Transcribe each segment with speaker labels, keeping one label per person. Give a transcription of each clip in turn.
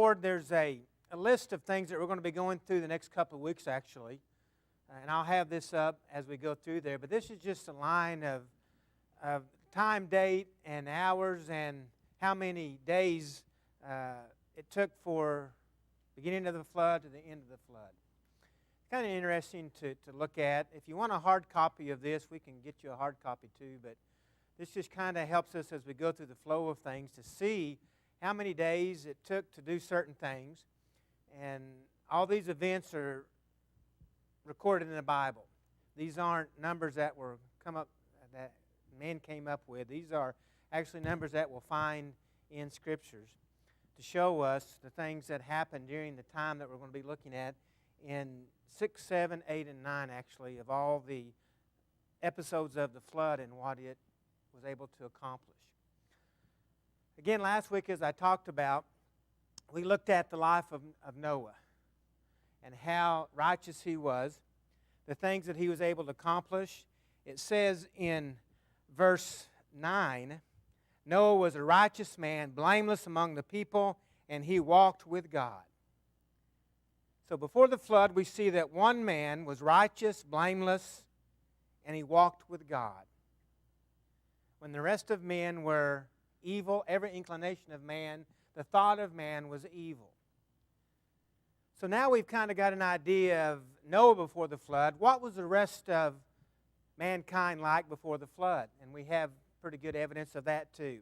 Speaker 1: Lord, there's a list of things that we're going to be going through the next couple of weeks, actually. And I'll have this up as we go through there. But this is just a line of time, date, and hours, and how many days it took for beginning of the flood to the end of the flood. It's kind of interesting to look at. If you want a hard copy of this, we can get you a hard copy too. But this just kind of helps us as we go through the flow of things to see how many days it took to do certain things. And all these events are recorded in the Bible. These aren't numbers that that men came up with. These are actually numbers that we'll find in Scriptures to show us the things that happened during the time that we're going to be looking at in 6, 7, 8, and 9, actually, of all the episodes of the flood and what it was able to accomplish. Again, last week, as I talked about, we looked at the life of Noah and how righteous he was, the things that he was able to accomplish. It says in verse 9, Noah was a righteous man, blameless among the people, and he walked with God. So before the flood, we see that one man was righteous, blameless, and he walked with God. When the rest of men were evil, every inclination of man, the thought of man was evil. So now we've kind of got an idea of Noah before the flood. What was the rest of mankind like before the flood? And we have pretty good evidence of that too.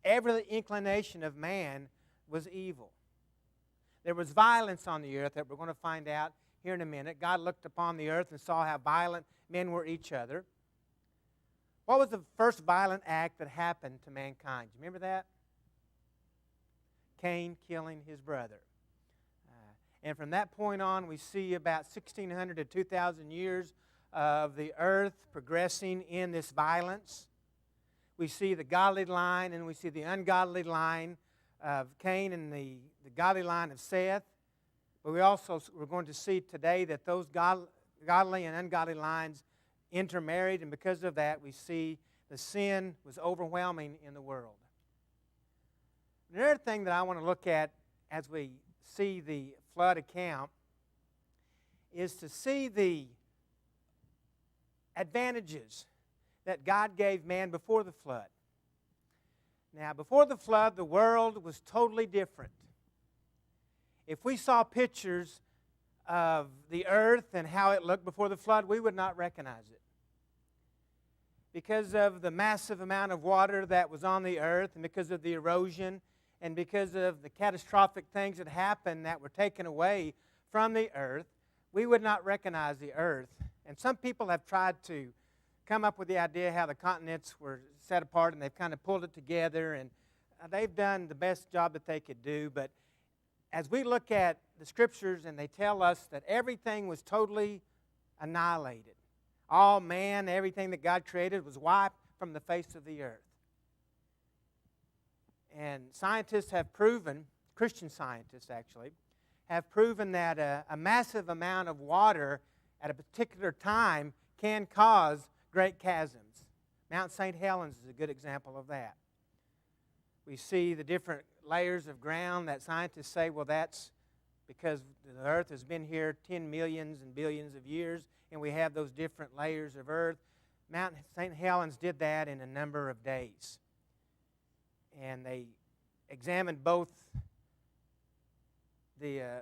Speaker 1: Every inclination of man was evil. There was violence on the earth that we're going to find out here in a minute. God looked upon the earth and saw how violent men were each other. What was the first violent act that happened to mankind? Do you remember that? Cain killing his brother. And from that point on, we see about 1,600 to 2,000 years of the earth progressing in this violence. We see the godly line and we see the ungodly line of Cain and the godly line of Seth. But we're going to see today that those godly and ungodly lines intermarried, and because of that, we see the sin was overwhelming in the world. Another thing that I want to look at as we see the flood account is to see the advantages that God gave man before the flood. Now, before the flood, the world was totally different. If we saw pictures of the earth and how it looked before the flood, we would not recognize it. Because of the massive amount of water that was on the earth, and because of the erosion, and because of the catastrophic things that happened that were taken away from the earth, we would not recognize the earth. And some people have tried to come up with the idea how the continents were set apart, and they've kind of pulled it together, and they've done the best job that they could do. But as we look at the Scriptures, and they tell us that everything was totally annihilated. All man, everything that God created was wiped from the face of the earth. And scientists have proven, Christian scientists actually, have proven that a massive amount of water at a particular time can cause great chasms. Mount St. Helens is a good example of that. We see the different layers of ground that scientists say, well, that's because the earth has been here 10 millions and billions of years, and we have those different layers of earth. Mount St. Helens did that in a number of days. And they examined both the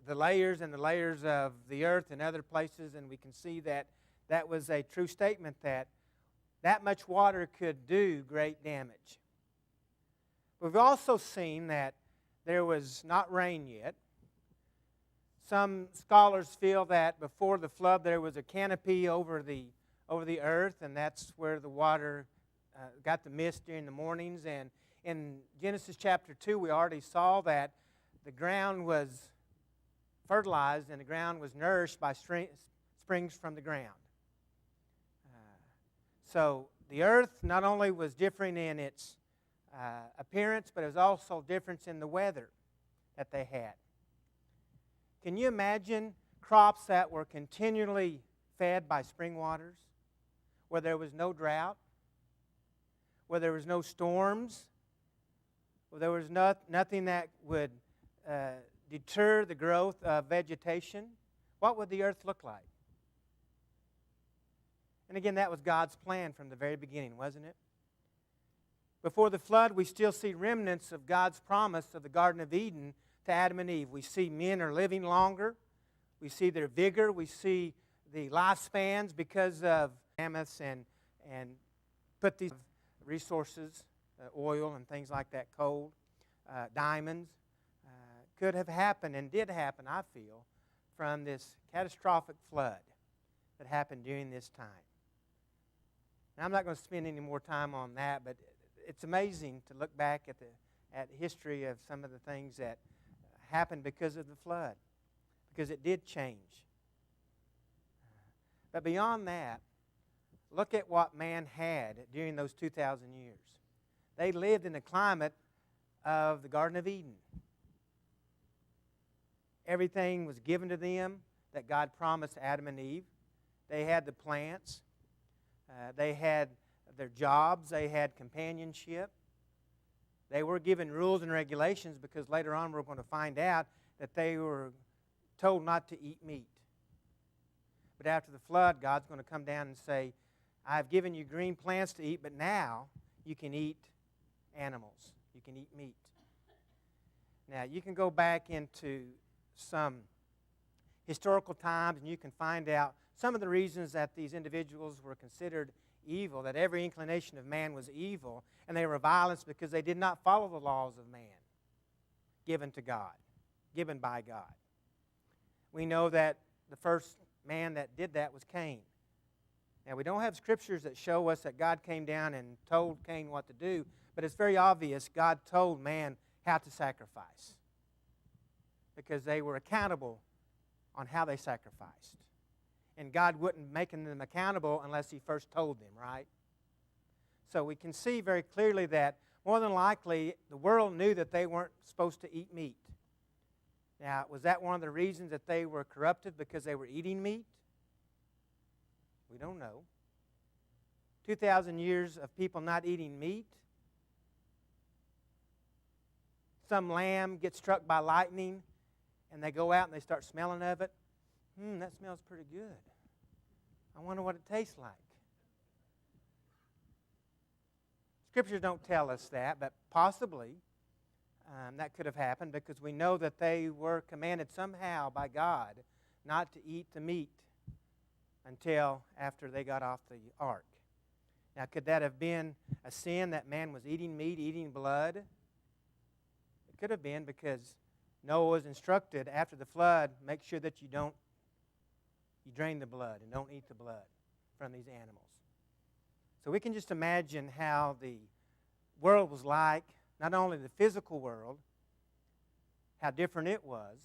Speaker 1: layers and the layers of the earth and other places, and we can see that that was a true statement that much water could do great damage. We've also seen that there was not rain yet. Some scholars feel that before the flood there was a canopy over the earth, and that's where the water got the mist during the mornings. And in Genesis chapter 2, we already saw that the ground was fertilized and the ground was nourished by springs from the ground. So the earth not only was different in its appearance, but it was also different in the weather that they had. Can you imagine crops that were continually fed by spring waters, where there was no drought, where there was no storms, where there was nothing that would deter the growth of vegetation, what would the earth look like? And again, that was God's plan from the very beginning, wasn't it? Before the flood, we still see remnants of God's promise of the Garden of Eden to Adam and Eve. We see men are living longer. We see their vigor. We see the lifespans because of mammoths and put these resources, oil and things like that, coal, diamonds, could have happened and did happen, I feel, from this catastrophic flood that happened during this time. Now, I'm not going to spend any more time on that, but it's amazing to look back at the history of some of the things that happened because of the flood, because it did change. But beyond that, look at what man had during those 2,000 years. They lived in the climate of the Garden of Eden. Everything was given to them that God promised Adam and Eve. They had the plants. They had their jobs. They had companionship. They were given rules and regulations because later on we're going to find out that they were told not to eat meat. But after the flood, God's going to come down and say, I've given you green plants to eat, but now you can eat animals. You can eat meat. Now, you can go back into some historical times and you can find out some of the reasons that these individuals were considered evil, that every inclination of man was evil, and they were violent because they did not follow the laws of man given to God, given by God. We know that the first man that did that was Cain. Now, we don't have scriptures that show us that God came down and told Cain what to do, but it's very obvious God told man how to sacrifice because they were accountable on how they sacrificed. And God wouldn't make them accountable unless He first told them, right? So we can see very clearly that more than likely the world knew that they weren't supposed to eat meat. Now, was that one of the reasons that they were corrupted because they were eating meat? We don't know. 2,000 years of people not eating meat. Some lamb gets struck by lightning and they go out and they start smelling of it. That smells pretty good. I wonder what it tastes like. Scriptures don't tell us that, but possibly that could have happened because we know that they were commanded somehow by God not to eat the meat until after they got off the ark. Now, could that have been a sin that man was eating meat, eating blood? It could have been because Noah was instructed after the flood, make sure that you drain the blood and don't eat the blood from these animals. So we can just imagine how the world was like, not only the physical world, how different it was,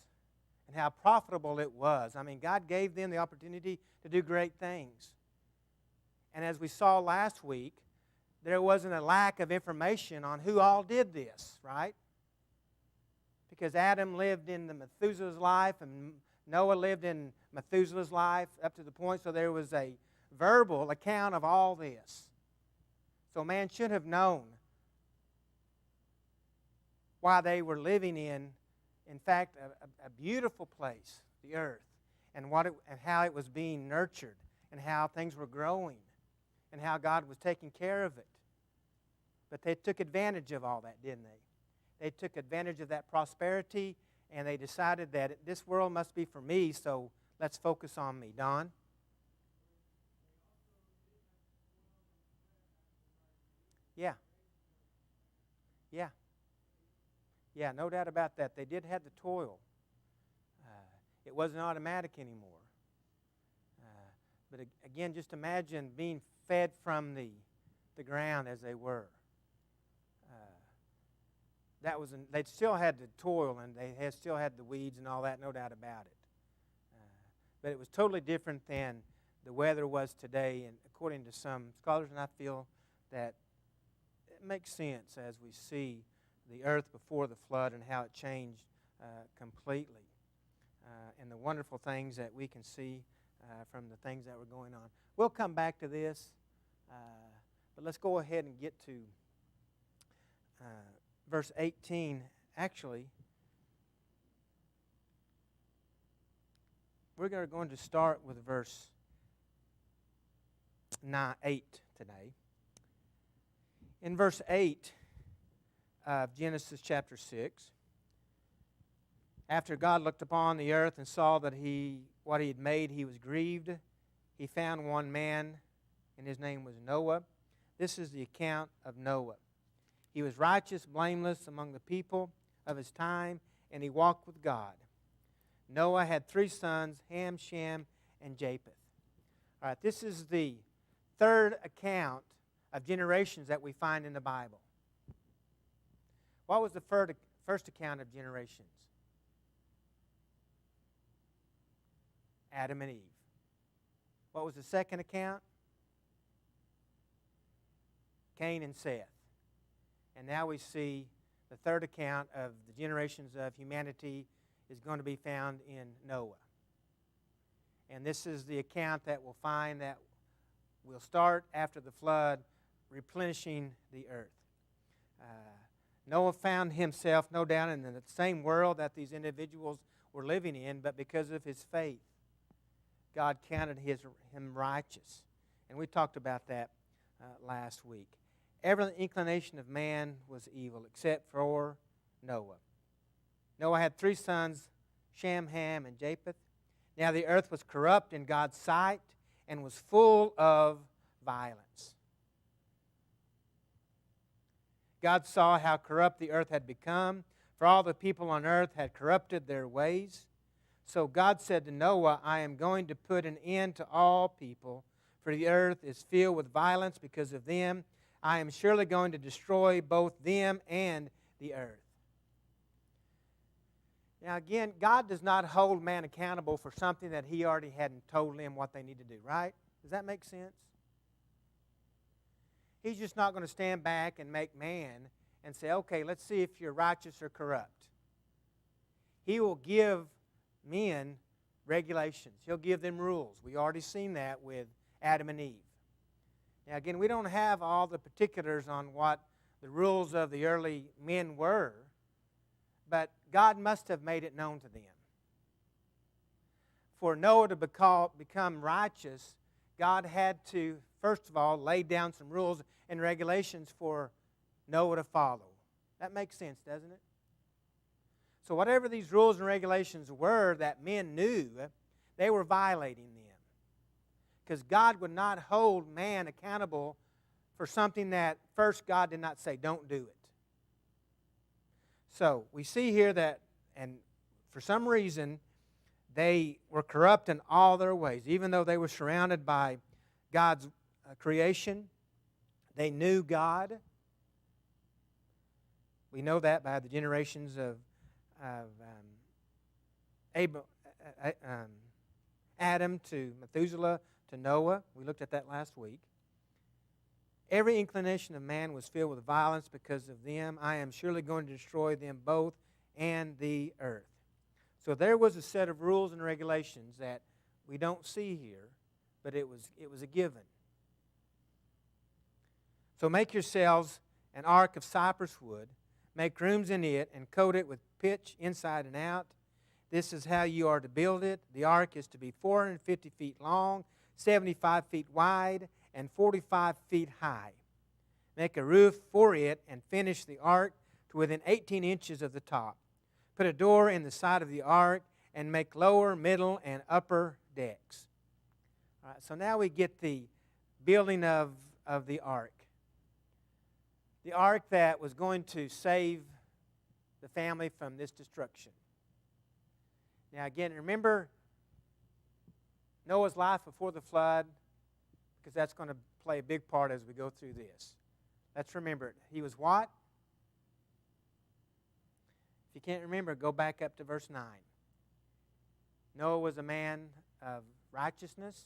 Speaker 1: and how profitable it was. I mean, God gave them the opportunity to do great things. And as we saw last week, there wasn't a lack of information on who all did this, right? Because Adam lived in the Methuselah's life and Noah lived in Methuselah's life up to the point so there was a verbal account of all this. So man should have known why they were living in fact, a beautiful place, the earth, and how it was being nurtured, and how things were growing, and how God was taking care of it. But they took advantage of all that, didn't they? They took advantage of that prosperity, and they decided that this world must be for me, so let's focus on me. Don? Yeah. Yeah. Yeah, no doubt about that. They did have the toil. It wasn't automatic anymore. But again, just imagine being fed from the ground as they were. They still had the toil and they still had the weeds and all that, no doubt about it. But it was totally different than the weather was today, and according to some scholars, and I feel that it makes sense as we see the earth before the flood and how it changed completely. And the wonderful things that we can see from the things that were going on. We'll come back to this, but let's go ahead and get to verse 18. Actually, we're going to start with verse 8 today. In verse 8 of Genesis chapter 6, after God looked upon the earth and saw that what he had made, he was grieved. He found one man, and his name was Noah. This is the account of Noah. He was righteous, blameless among the people of his time, and he walked with God. Noah had 3 sons, Ham, Shem, and Japheth. All right, this is the third account of generations that we find in the Bible. What was the first account of generations? Adam and Eve. What was the second account? Cain and Seth. And now we see the third account of the generations of humanity is going to be found in Noah. And this is the account that we'll find that will start after the flood, replenishing the earth. Noah found himself, no doubt, in the same world that these individuals were living in, but because of his faith, God counted him righteous. And we talked about that last week. Every inclination of man was evil except for Noah. Noah had 3 sons, Shem, Ham, and Japheth. Now the earth was corrupt in God's sight and was full of violence. God saw how corrupt the earth had become, for all the people on earth had corrupted their ways. So God said to Noah, I am going to put an end to all people, for the earth is filled with violence because of them. I am surely going to destroy both them and the earth. Now again, God does not hold man accountable for something that he already hadn't told them what they need to do, right? Does that make sense? He's just not going to stand back and make man and say, okay, let's see if you're righteous or corrupt. He will give men regulations. He'll give them rules. We already seen that with Adam and Eve. Now again, we don't have all the particulars on what the rules of the early men were, but God must have made it known to them. For Noah to become righteous, God had to, first of all, lay down some rules and regulations for Noah to follow. That makes sense, doesn't it? So whatever these rules and regulations were that men knew, they were violating them. Because God would not hold man accountable for something that first God did not say, don't do it. So we see here that, and for some reason, they were corrupt in all their ways. Even though they were surrounded by God's creation, they knew God. We know that by the generations of Adam to Methuselah to Noah. We looked at that last week. Every inclination of man was filled with violence because of them. I am surely going to destroy them both and the earth. So there was a set of rules and regulations that we don't see here, but it was a given. So make yourselves an ark of cypress wood, make rooms in it, and coat it with pitch inside and out. This is how you are to build it. The ark is to be 450 feet long, 75 feet wide, and 45 feet high. Make a roof for it and finish the ark to within 18 inches of the top. Put a door in the side of the ark and make lower, middle, and upper decks. All right, so now we get the building of the ark. The ark that was going to save the family from this destruction. Now again, remember Noah's life before the flood, because that's going to play a big part as we go through this. Let's remember it. He was what? If you can't remember, go back up to verse 9. Noah was a man of righteousness,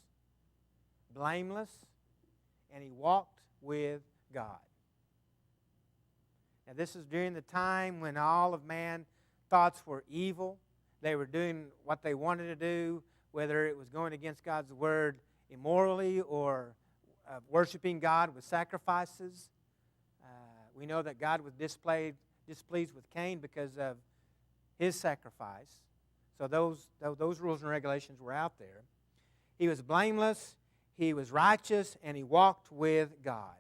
Speaker 1: blameless, and he walked with God. Now this is during the time when all of man's thoughts were evil. They were doing what they wanted to do, whether it was going against God's word immorally or worshiping God with sacrifices. We know that God was displeased with Cain because of his sacrifice. So those rules and regulations were out there. He was blameless, he was righteous, and he walked with God.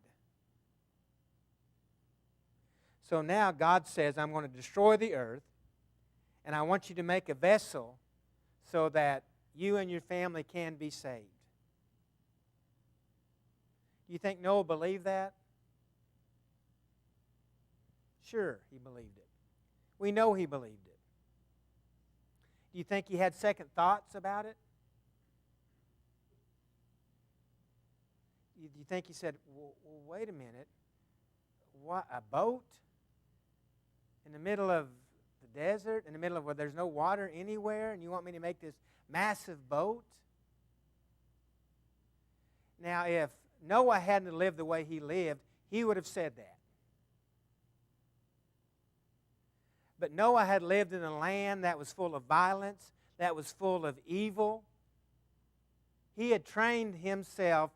Speaker 1: So now God says, I'm going to destroy the earth, and I want you to make a vessel so that you and your family can be saved. Do you think Noah believed that? Sure, he believed it. We know he believed it. Do you think he had second thoughts about it? Do you think he said, well, wait a minute, what, a boat in the middle of the desert, in the middle of where there's no water anywhere, and you want me to make this massive boat? Now, if Noah hadn't lived the way he lived, he would have said that. But Noah had lived in a land that was full of violence, that was full of evil. He had trained himself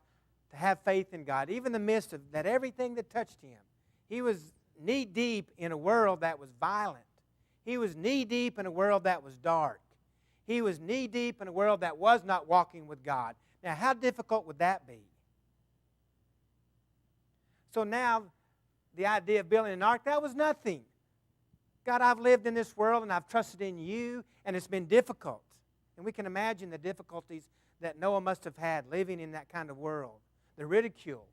Speaker 1: to have faith in God, even in the midst of that, everything that touched him. He was knee-deep in a world that was violent. He was knee-deep in a world that was dark. He was knee-deep in a world that was not walking with God. Now, how difficult would that be? So now, the idea of building an ark, that was nothing. God, I've lived in this world and I've trusted in you, and it's been difficult. And we can imagine the difficulties that Noah must have had living in that kind of world. The ridicule,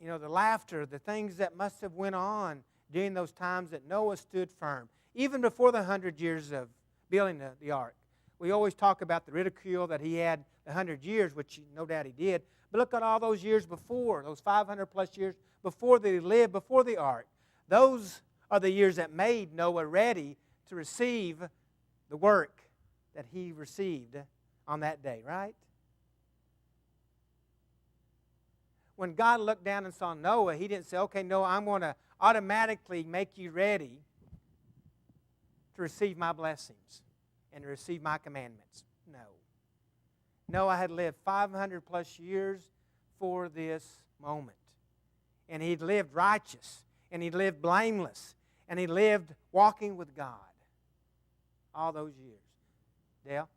Speaker 1: the laughter, the things that must have went on during those times that Noah stood firm, even before the 100 years of building the ark. We always talk about the ridicule that he had 100 years, which no doubt he did. But look at all those years before, those 500 plus years before that he lived, before the ark. Those are the years that made Noah ready to receive the work that he received on that day, right? When God looked down and saw Noah, he didn't say, okay, Noah, I'm going to automatically make you ready to receive my blessings and to receive my commandments. No. Noah had lived 500 plus years for this moment. And he'd lived righteous, and he lived blameless, and he lived walking with God all those years. Dale?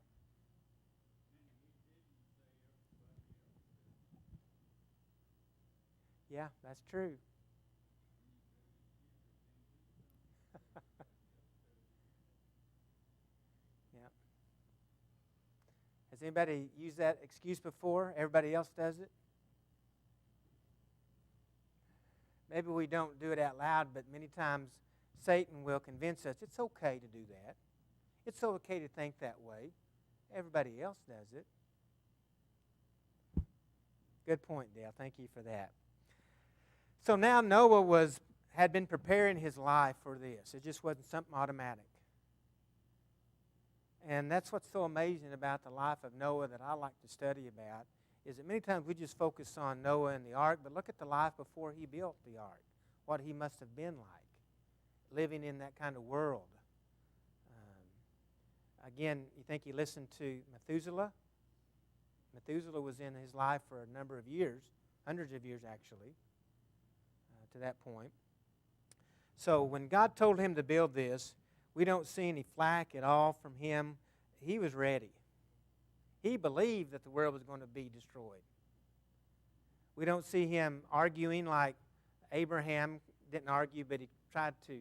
Speaker 1: Yeah, that's true. Yeah. Has anybody used that excuse before? Everybody else does it? Maybe we don't do it out loud, but many times Satan will convince us it's okay to do that. It's okay to think that way. Everybody else does it. Good point, Dale. Thank you for that. So now Noah had been preparing his life for this. It just wasn't something automatic. And that's what's so amazing about the life of Noah that I like to study about, is that many times we just focus on Noah and the ark, but look at the life before he built the ark, what he must have been like, living in that kind of world. Again, you think he listened to Methuselah? Methuselah was in his life for a number of years, hundreds of years actually, to that point. So when God told him to build this, we don't see any flack at all from him. He was ready. He believed that the world was going to be destroyed. We don't see him arguing like Abraham didn't argue, but he tried to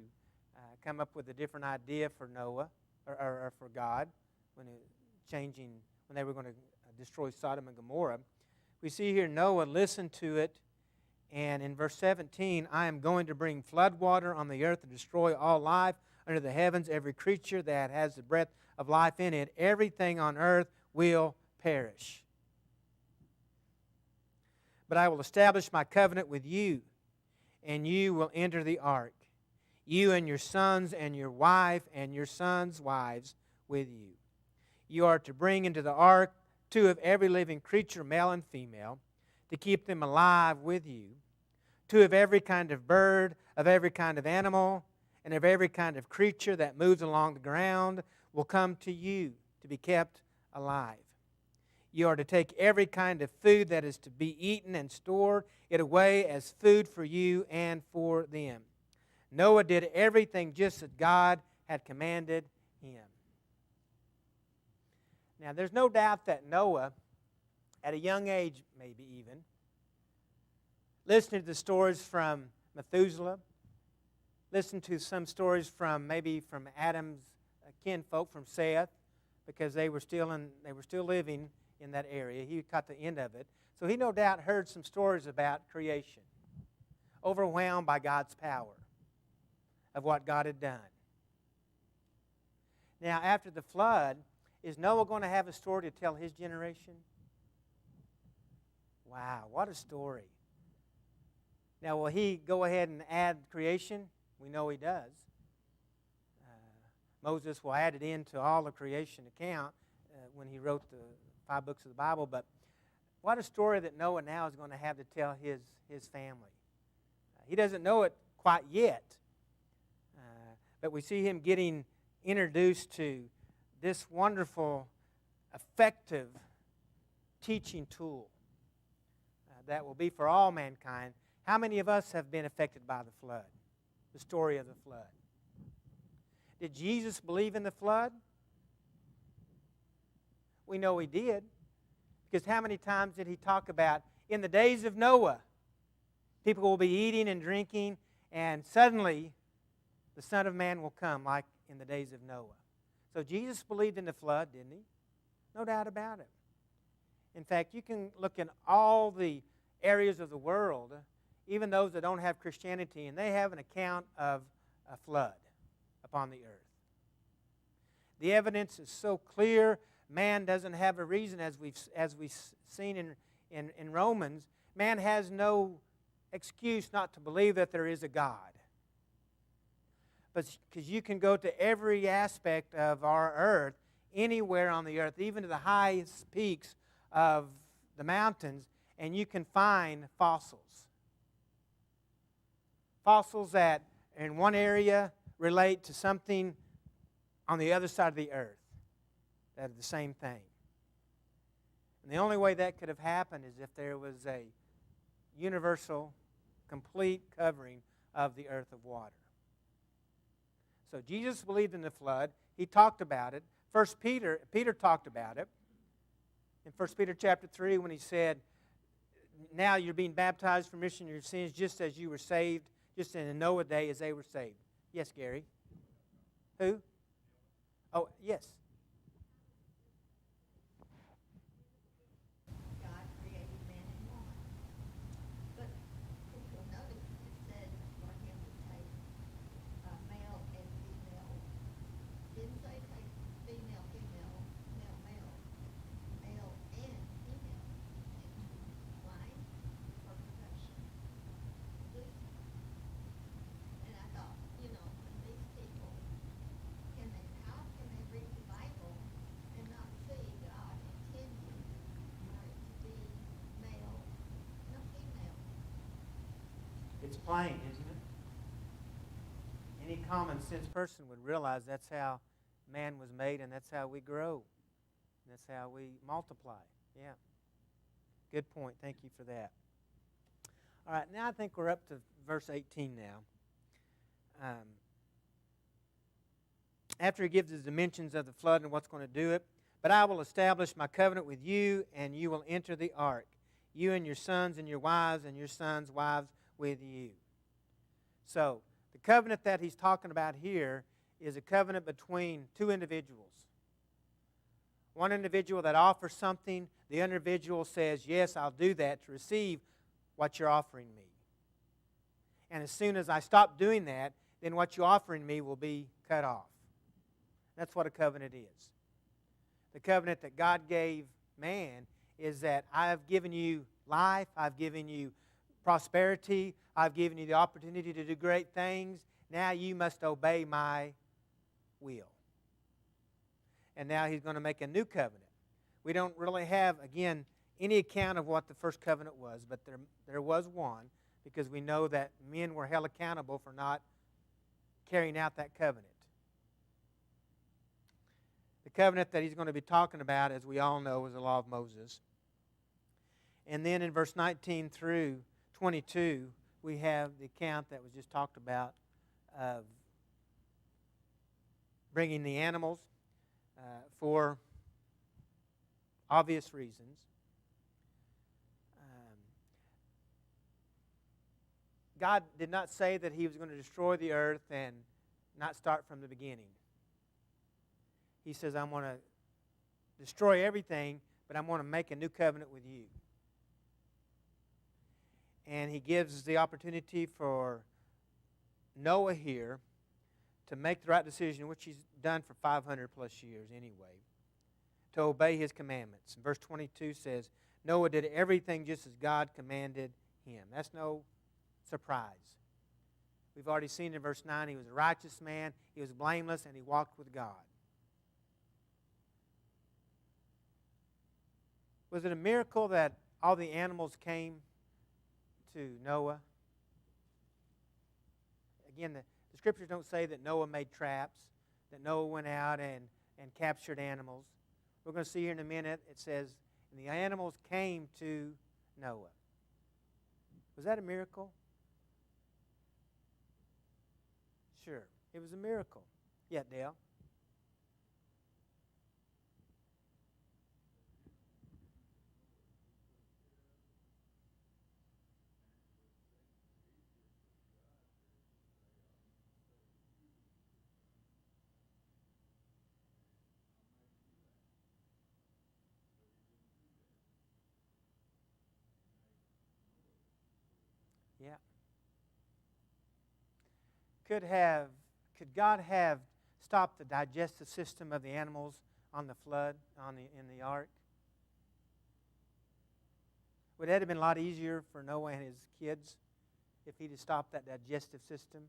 Speaker 1: come up with a different idea for Noah or for God when they were going to destroy Sodom and Gomorrah. We see here Noah listened to it, and in verse 17, I am going to bring floodwater on the earth to destroy all life under the heavens, every creature that has the breath of life in it. Everything on earth will perish. But I will establish my covenant with you, and you will enter the ark, you and your sons and your wife and your sons' wives with you. You are to bring into the ark 2 of every living creature, male and female, to keep them alive with you. 2 of every kind of bird, of every kind of animal, and of every kind of creature that moves along the ground will come to you to be kept alive. You are to take every kind of food that is to be eaten and store it away as food for you and for them. Noah did everything just as God had commanded him. Now, there's no doubt that Noah, at a young age maybe even, listening to the stories from Methuselah, listened to some stories from Adam's kinfolk, from Seth, because they were still living in that area. He caught the end of it. So he no doubt heard some stories about creation, overwhelmed by God's power of what God had done. Now, after the flood, is Noah going to have a story to tell his generation? Wow, what a story. Now, will he go ahead and add creation? We know he does. Moses will add it into all the creation account when he wrote the 5 books of the Bible. But what a story that Noah now is going to have to tell his family. He doesn't know it quite yet. But we see him getting introduced to this wonderful, effective teaching tool that will be for all mankind. How many of us have been affected by the flood? The story of the flood. Did Jesus believe in the flood? We know he did. Because how many times did he talk about, in the days of Noah, people will be eating and drinking, and suddenly the Son of Man will come like in the days of Noah. So Jesus believed in the flood, didn't he? No doubt about it. In fact, you can look in all the areas of the world, even those that don't have Christianity, and they have an account of a flood upon the earth. The evidence is so clear. Man doesn't have a reason, as we've seen in Romans. Man has no excuse not to believe that there is a God. But because you can go to every aspect of our earth, anywhere on the earth, even to the highest peaks of the mountains, and you can find fossils. Fossils that in one area relate to something on the other side of the earth that are the same thing. And the only way that could have happened is if there was a universal, complete covering of the earth of water. So Jesus believed in the flood. He talked about it. Peter talked about it. In 1 Peter chapter 3, when he said, now you're being baptized for remission of your sins just as you were saved, just in a Noah day as they were saved. Yes, Gary? Who? Oh, yes.
Speaker 2: God created man and woman. But if you'll notice, it said for him to take male and female. Didn't say take female, female, male, male, male and female. Why? For production. And I thought, these people, how can they read the Bible and not see God intended for it to be male and female?
Speaker 1: It's plain, isn't it? Any common sense person would realize that's how man was made, and that's how we grow. And that's how we multiply. Yeah. Good point. Thank you for that. All right, now I think we're up to verse 18 now. After he gives the dimensions of the flood and what's going to do it, but I will establish my covenant with you, and you will enter the ark, you and your sons and your wives, and your sons' wives with you. So, the covenant that he's talking about here is a covenant between two individuals. One individual that offers something, the other individual says, yes, I'll do that to receive what you're offering me. And as soon as I stop doing that, then what you're offering me will be cut off. That's what a covenant is. The covenant that God gave man is that I have given you life, I've given you prosperity, I've given you the opportunity to do great things. Now you must obey my will. And now he's going to make a new covenant. We don't really have, again, any account of what the first covenant was, but there was one, because we know that men were held accountable for not carrying out that covenant. The covenant that he's going to be talking about, as we all know, is the law of Moses. And then in verse 19 through 22, we have the account that was just talked about of bringing the animals for obvious reasons. God did not say that He was going to destroy the earth and not start from the beginning. He says, I'm going to destroy everything, but I'm going to make a new covenant with you. And He gives the opportunity for Noah here to make the right decision, which he's done for 500 plus years anyway, to obey His commandments. And verse 22 says, Noah did everything just as God commanded him. That's no surprise. We've already seen in verse 9, he was a righteous man, he was blameless, and he walked with God. Was it a miracle that all the animals came to Noah? Again, the scriptures don't say that Noah made traps, that Noah went out and captured animals. We're going to see here in a minute, it says, and the animals came to Noah. Was that a miracle? Sure, it was a miracle. Yeah, Dale? Yeah. Could God have stopped the digestive system of the animals on the flood, in the ark? Would that have been a lot easier for Noah and his kids if he'd have stopped that digestive system?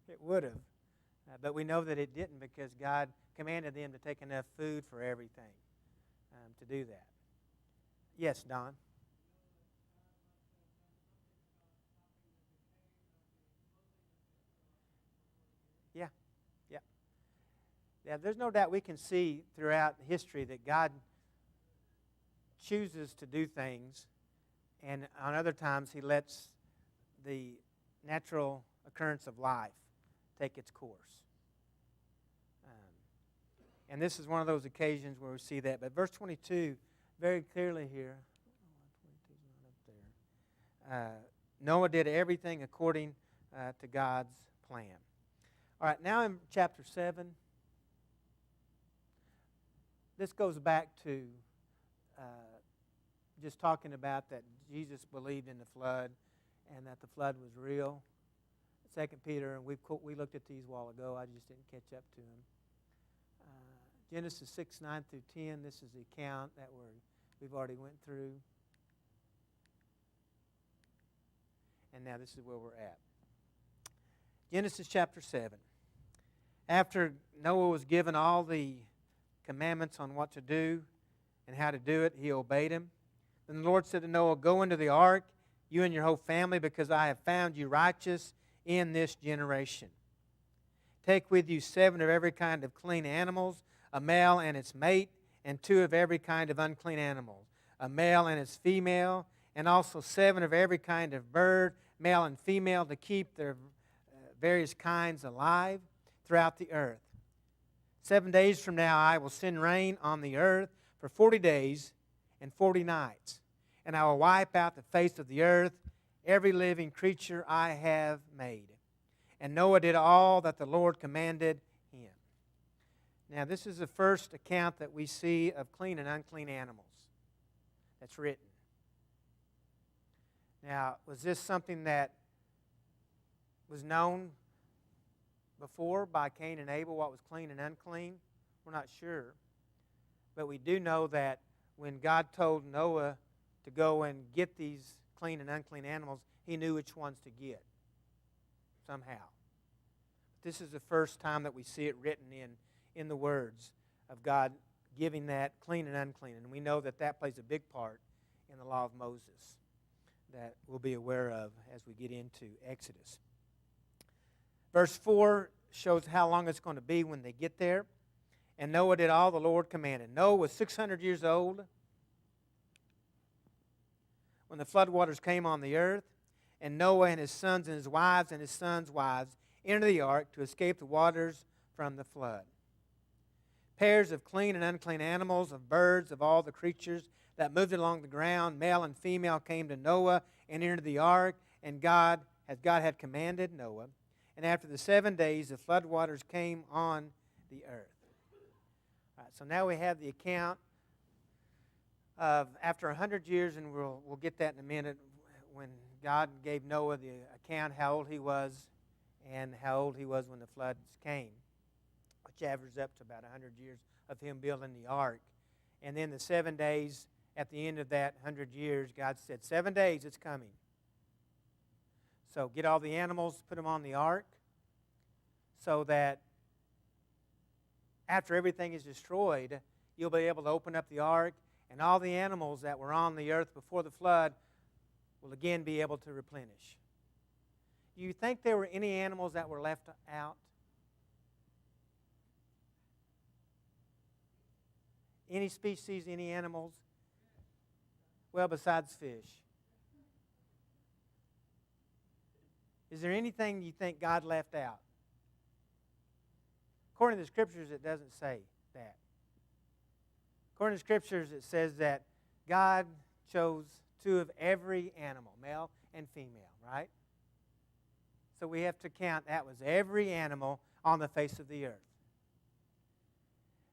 Speaker 1: It would have. But we know that it didn't because God commanded them to take enough food for everything to do that. Yes, Don? Yeah, yeah. Yeah, there's no doubt we can see throughout history that God chooses to do things, and on other times He lets the natural occurrence of life take its course. And this is one of those occasions where we see that. But verse 22, very clearly here, Noah did everything according to God's plan. All right, now in chapter 7, this goes back to just talking about that Jesus believed in the flood and that the flood was real. 2 Peter, and we looked at these a while ago. I just didn't catch up to them. Genesis 6, 9 through 10, this is the account that we've already went through. And now this is where we're at. Genesis chapter 7. After Noah was given all the commandments on what to do and how to do it, he obeyed him. Then the Lord said to Noah, "Go into the ark, you and your whole family, because I have found you righteous in this generation. Take with you 7 of every kind of clean animals, a male and its mate, and 2 of every kind of unclean animal, a male and its female, and also 7 of every kind of bird, male and female, to keep their various kinds alive throughout the earth. 7 days from now I will send rain on the earth for 40 days and 40 nights, and I will wipe out the face of the earth every living creature I have made." And Noah did all that the Lord commanded him. Now, this is the first account that we see of clean and unclean animals that's written. Now, was this something that was known before by Cain and Abel, what was clean and unclean? We're not sure. But we do know that when God told Noah to go and get these clean and unclean animals, He knew which ones to get somehow. This is the first time that we see it written in the words of God giving that clean and unclean. And we know that that plays a big part in the law of Moses that we'll be aware of as we get into Exodus. Verse 4 shows how long it's going to be when they get there. And Noah did all the Lord commanded. Noah was 600 years old when the floodwaters came on the earth, and Noah and his sons and his wives and his sons' wives entered the ark to escape the waters from the flood. Pairs of clean and unclean animals, of birds, of all the creatures that moved along the ground, male and female, came to Noah and entered the ark, and God had commanded Noah. And after the 7 days, the floodwaters came on the earth. All right, so now we have the account of after 100 years, and we'll get that in a minute, when God gave Noah the account how old he was and how old he was when the floods came, which averages up to about 100 years of him building the ark. And then the 7 days at the end of that 100 years, God said, 7 days, it's coming. So get all the animals, put them on the ark, so that after everything is destroyed, you'll be able to open up the ark, and all the animals that were on the earth before the flood will again be able to replenish. Do you think there were any animals that were left out? Any species, any animals? Well, besides fish. Is there anything you think God left out? According to the Scriptures, it doesn't say that. According to the Scriptures, it says that God chose two of every animal, male and female, right? So we have to count that was every animal on the face of the earth.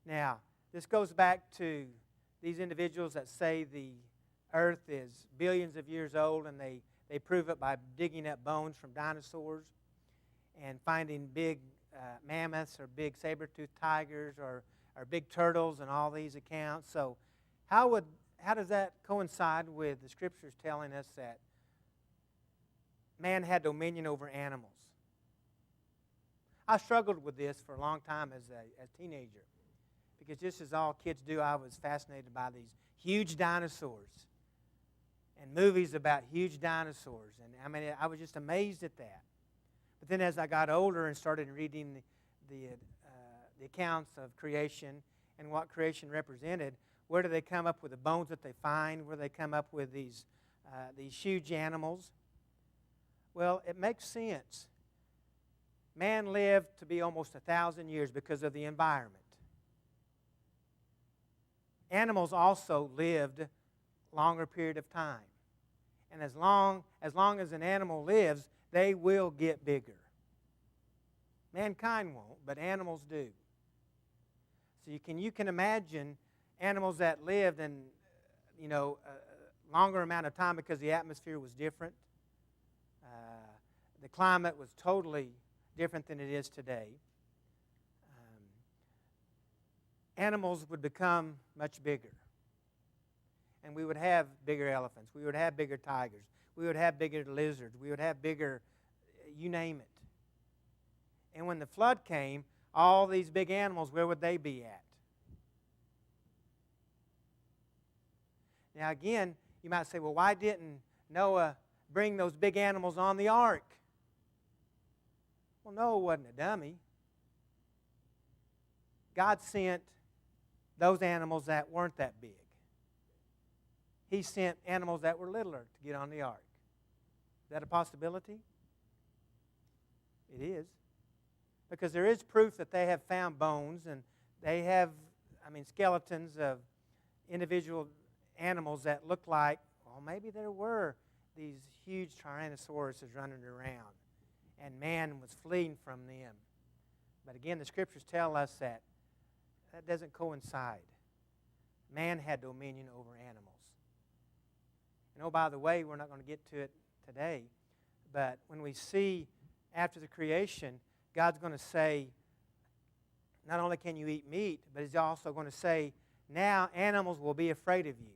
Speaker 1: Now, this goes back to these individuals that say the earth is billions of years old, and they prove it by digging up bones from dinosaurs and finding big mammoths or big saber-toothed tigers or big turtles and all these accounts. So how does that coincide with the Scriptures telling us that man had dominion over animals? I struggled with this for a long time as a teenager, because just as all kids do, I was fascinated by these huge dinosaurs and movies about huge dinosaurs. And I mean, I was just amazed at that. But then as I got older and started reading the accounts of creation and what creation represented, where do they come up with the bones that they find? Where do they come up with these huge animals? Well, it makes sense. Man lived to be almost 1,000 years because of the environment. Animals also lived a longer period of time. And as long as an animal lives, they will get bigger. Mankind won't, but animals do. So you can imagine animals that lived in a longer amount of time because the atmosphere was different. The climate was totally different than it is today. Animals would become much bigger. And we would have bigger elephants. We would have bigger tigers. We would have bigger lizards. We would have bigger, you name it. And when the flood came, all these big animals, where would they be at? Now again, you might say, well, why didn't Noah bring those big animals on the ark? Well, Noah wasn't a dummy. God sent those animals that weren't that big. He sent animals that were littler to get on the ark. Is that a possibility? It is. Because there is proof that they have found bones, and they have, skeletons of individual animals that look like, well, maybe there were these huge tyrannosauruses running around, and man was fleeing from them. But again, the Scriptures tell us that doesn't coincide. Man had dominion over animals. And oh, by the way, we're not going to get to it today, but when we see after the creation, God's going to say, not only can you eat meat, but He's also going to say, now animals will be afraid of you.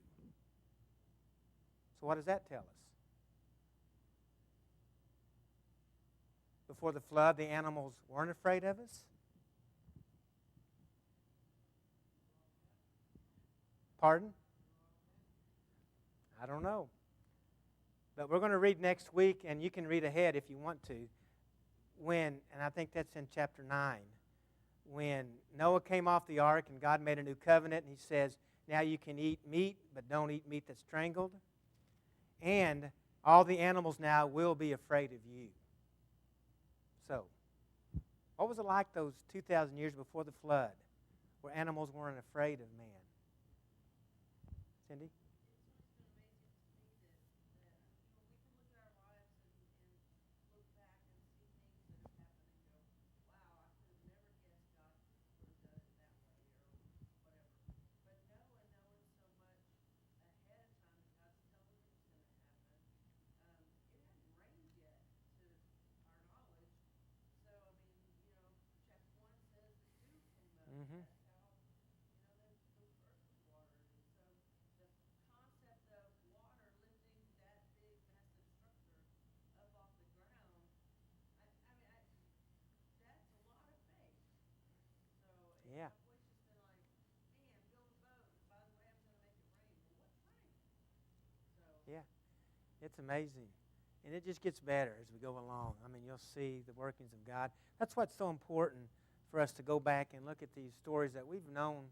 Speaker 1: So what does that tell us? Before the flood, the animals weren't afraid of us? Pardon? I don't know. But we're going to read next week, and you can read ahead if you want to, and I think that's in chapter 9, when Noah came off the ark and God made a new covenant, and He says, now you can eat meat, but don't eat meat that's strangled. And all the animals now will be afraid of you. So, What was it like those 2,000 years before the flood, where animals weren't afraid of man? Cindy? Mm-hmm. Yeah. Yeah. It's amazing. And it just gets better as we go along. I mean, you'll see the workings of God. That's what's so important for us to go back and look at these stories that we've known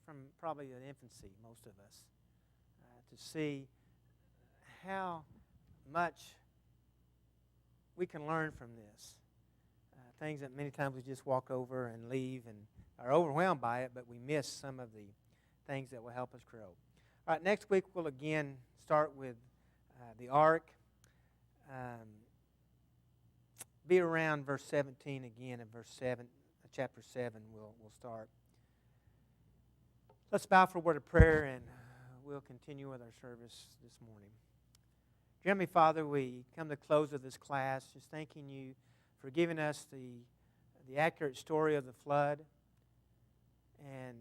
Speaker 1: from probably an infancy, most of us, to see how much we can learn from this. Things that many times we just walk over and leave and are overwhelmed by it, but we miss some of the things that will help us grow. All right, next week we'll again start with the ark. Be around verse 17 again, in verse 7, chapter 7 we'll start. Let's bow for a word of prayer, and we'll continue with our service this morning. Dear Heavenly Father, we come to the close of this class just thanking you for giving us the accurate story of the flood, and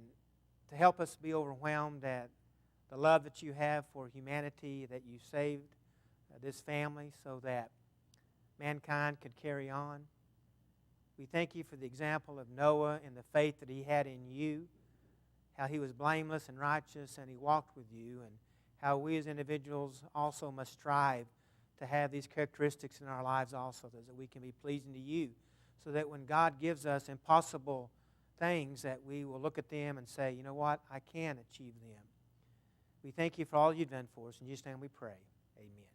Speaker 1: to help us be overwhelmed at the love that you have for humanity, that you saved this family so that mankind could carry on. We thank you for the example of Noah and the faith that he had in you, how he was blameless and righteous and he walked with you, and how we as individuals also must strive to have these characteristics in our lives also, so that we can be pleasing to you, so that when God gives us impossible things, that we will look at them and say, you know what, I can achieve them. We thank you for all you've done for us. In Jesus' name we pray. Amen.